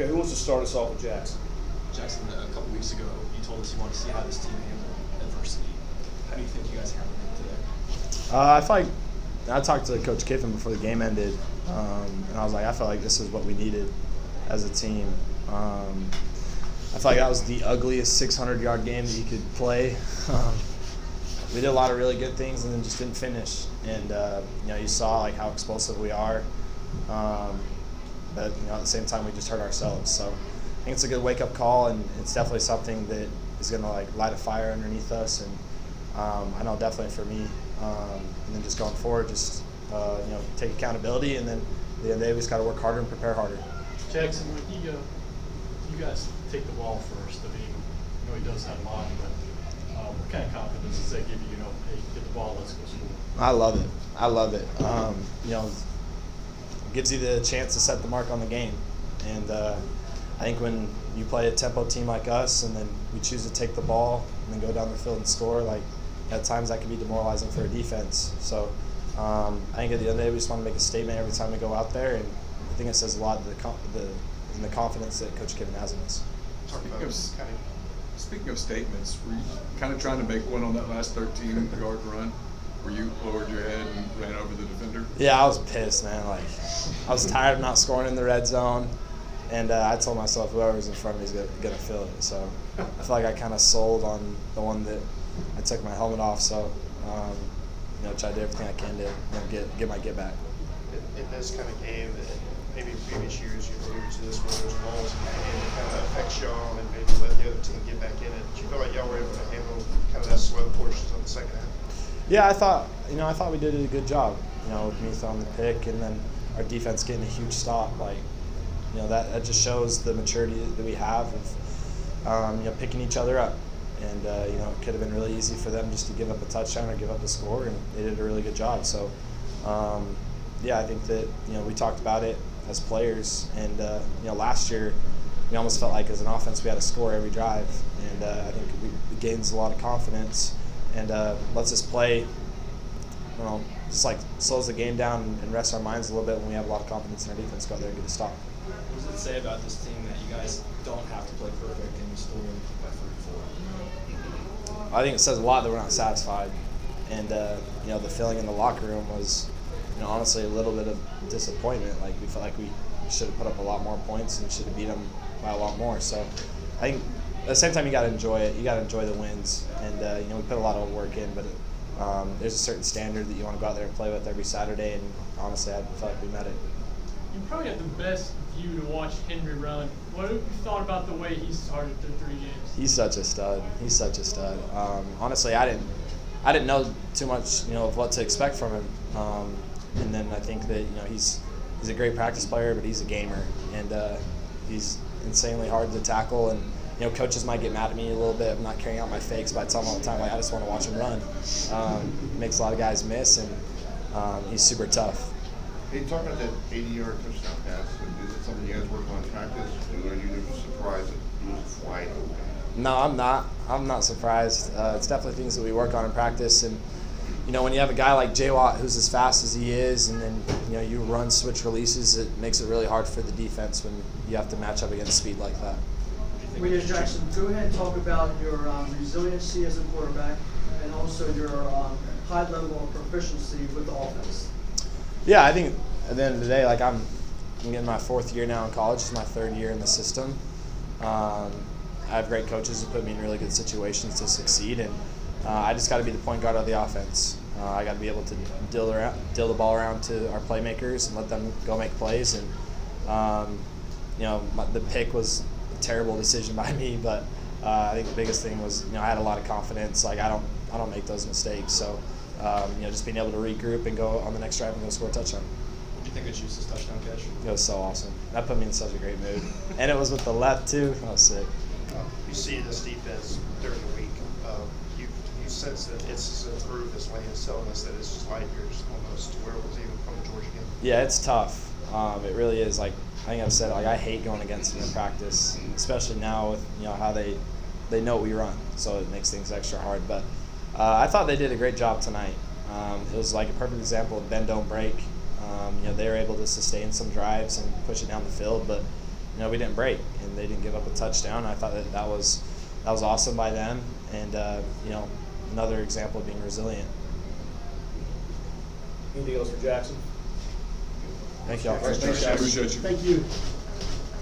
Okay, who wants to start us off with Jaxson? Jaxson, a couple weeks ago, you told us you wanted to see how this team handled adversity. How do you think you guys handled it today? I feel like I talked to Coach Kiffin before the game ended, and I was like, I felt like this is what we needed as a team. I felt like that was the ugliest 600-yard game that you could play. We did a lot of really good things and then just didn't finish. And you saw like how explosive we are, but at the same time we just hurt ourselves. So I think it's a good wake-up call, and it's definitely something that is going to like light a fire underneath us. And I know definitely for me, and then just going forward, just take accountability, and then at the end of the day we just got to work harder and prepare harder. Jaxson, when you guys take the ball first. I mean, he does that a lot, but what kind of confidence does that give you? Hey, get the ball, let's go score. I love it. I love it. It gives you the chance to set the mark on the game, and I think when you play a tempo team like us, and then we choose to take the ball and then go down the field and score, like at times that can be demoralizing for a defense. So I think at the end of the day, we just want to make a statement every time we go out there, and I think it says a lot of the confidence that Coach Kiffin has in us. Speaking of statements, were you kind of trying to make one on that last 13-yard run where you lowered your head and ran over the defender? Yeah, I was pissed, man. Like, I was tired of not scoring in the red zone, and I told myself whoever's in front of me is going to feel it. So I feel like I kind of sold on the one that I took my helmet off. So tried to do everything I can to get my get back. In this kind of game, maybe in previous years you've alluded to this, where there's balls in the game that kind of affects y'all and maybe let the other team get back in it. Do you feel like y'all were able to handle kind of that slow portions of the second half? Yeah, I thought we did a good job. With me throwing the pick and then our defense getting a huge stop. Like, that just shows the maturity that we have of picking each other up. And it could have been really easy for them just to give up a touchdown or give up a score, and they did a really good job. So, I think that we talked about it as players, and last year we almost felt like as an offense we had to score every drive, and I think we gained a lot of confidence and lets us play. Just like slows the game down and rests our minds a little bit when we have a lot of confidence in our defense. Go out there and get a stop. What does it say about this team that you guys don't have to play perfect and you still win by 34? I think it says a lot that we're not satisfied, and the feeling in the locker room was, honestly, a little bit of disappointment. Like we felt like we should have put up a lot more points and should have beat them by a lot more. So I think at the same time you got to enjoy it. You got to enjoy the wins, and we put a lot of work in, but there's a certain standard that you want to go out there and play with every Saturday, and honestly, I felt like we met it. You probably have the best view to watch Henry run. What have you thought about the way he started through 3 games? He's such a stud. Honestly, I didn't know too much, of what to expect from him. And then I think that he's a great practice player, but he's a gamer, and he's insanely hard to tackle. And coaches might get mad at me a little bit of not carrying out my fakes, but I tell them all the time, like, I just want to watch him run. Makes a lot of guys miss, and he's super tough. Hey, talking about that 80-yard touchdown pass, is it something you guys work on in practice, or are you surprised that it was wide open? No, I'm not. I'm not surprised. It's definitely things that we work on in practice, and when you have a guy like J. Watt who's as fast as he is, and then you run switch releases, it makes it really hard for the defense when you have to match up against speed like that. William Jaxson, go ahead and talk about your resiliency as a quarterback and also your high level of proficiency with the offense. Yeah, I think at the end of the day, like I'm getting my 4th year now in college. It's my 3rd year in the system. I have great coaches who put me in really good situations to succeed, and I just got to be the point guard of the offense. I got to be able to deal the ball around to our playmakers and let them go make plays. And the pick was a terrible decision by me, but I think the biggest thing was I had a lot of confidence. Like I don't make those mistakes. So just being able to regroup and go on the next drive and go score a touchdown. What do you think of Juice's touchdown catch? It was so awesome. That put me in such a great mood, and it was with the left too. That was sick. You see this defense during the week. You sense that it's improved, as Lane is telling us, that it's just light years almost to where it was even from the Georgia game. Yeah, it's tough. It really is. Like I think I've said, like I hate going against them in practice, especially now with how they know we run, so it makes things extra hard. But I thought they did a great job tonight. It was like a perfect example of bend don't break. They were able to sustain some drives and push it down the field, but we didn't break, and they didn't give up a touchdown. I thought that was awesome by them, and another example of being resilient. Anything else for Jaxson? Thank y'all. Thanks, Jaxson. Appreciate you. Thank you.